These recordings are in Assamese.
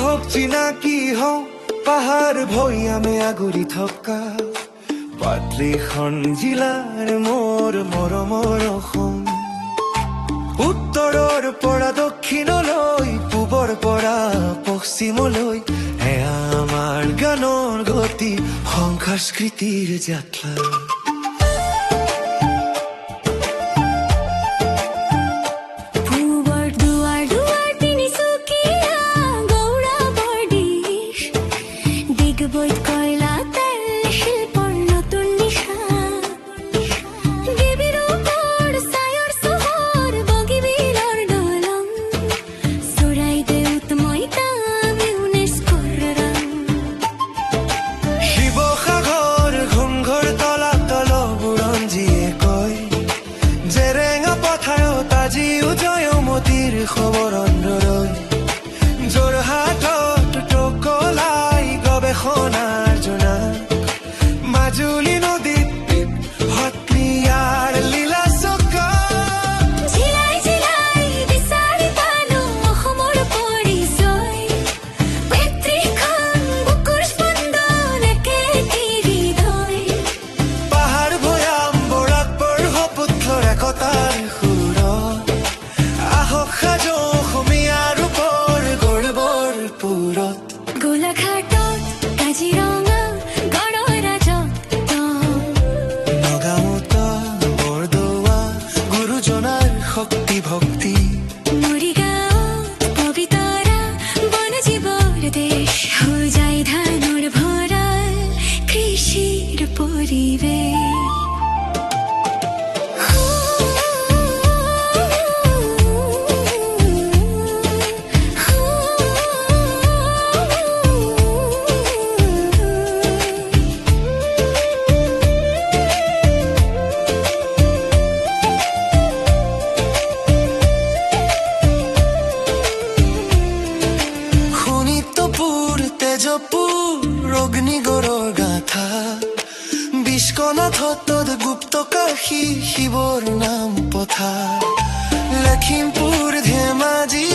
হোক চিনাকি হওঁ পাহাৰ ভৈয়ামে আগুৰি থকা পাতলিখন জিলাৰ মোৰ মৰমৰ অসম। উত্তৰৰ পৰা দক্ষিণলৈ পূবৰ পৰা পশ্চিমলৈ এয়া আমাৰ গানৰ গতি সংস্কৃতিৰ যাত্ৰা। যোৰহাটত টকলাই গৱেষণাৰ জনা মাজুলী নদীত সত্ৰিয়াৰ লীলা চকা জিলাই জিলাই বিচাৰি পালো অসমৰ পৰিচয় পেত্ৰিখন বুকুৰ স্পন্দন একে হৃদয় পাহাৰ ভৈয়াম বৰাক ব্ৰহ্মপুত্ৰৰ একতাৰ সুৰ আহক সাজো অসমীয়াৰ ওপৰ গৌৰৱৰ পুৰত গোলাঘাটত কাজিৰঙা গড়ৰ ৰাজত্ব নগাঁৱত বৰদোৱা গুৰুজনাৰ শক্তি ভক্তি মৰিগাঁৱত পবিতৰা বনজীৱৰ দেশ হোজাই ধানৰ ভঁৰাল কৃষিৰ পৰিৱেশ তেজপুৰ অগ্নিগড়ৰ গাথা বিশ্বনাথত গুপ্ত কাশী শিৱৰ নাম পথাৰ লখিমপুৰ ধেমাজি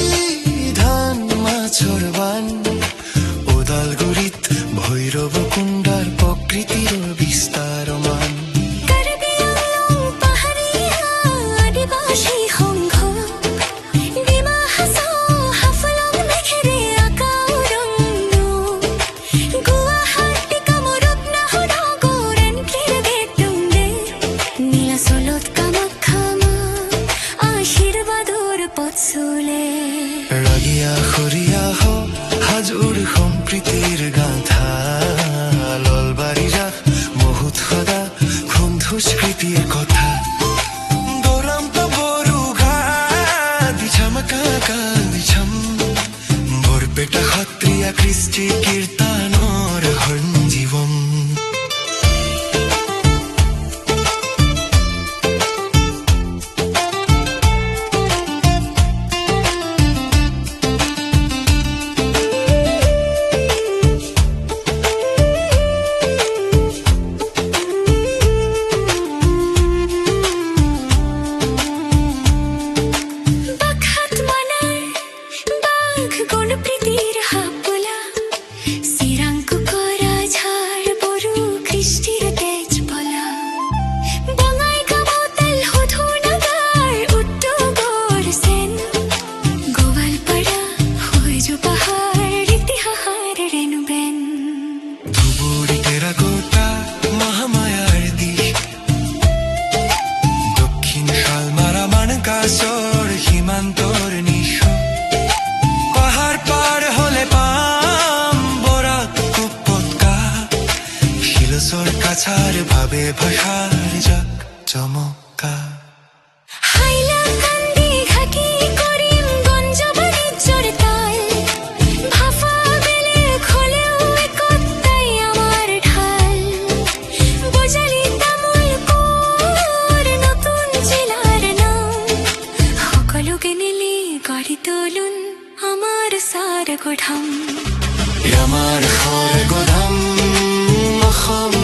ধান মাছৰ বান ওদালগুৰিত ভৈৰৱ কুণ্ডাৰ প্ৰকৃতিৰ বিস্তাৰ মান ৰাগিয়া খৰিয়া হাজোৰ সম্প্ৰীতিৰ গাথা ললবাৰী ৰাস বহুত সদা সন্ধুস্কৃতিৰ কথা দৰামত বড়ো দিছাম কাকা দিছাম বৰপেটা সত্ৰীয়া কৃষ্টি কীৰ্তনৰ সঞ্জীৱম সীমান্তৰ নিশ পাহাৰ পাৰ হলে পাম বৰাক উপত্যকা শিলচৰ কাছাৰ ভাবে ভাষাৰ জাক চমকা জিলাৰ আমাৰ ঘৰ গধাম অসম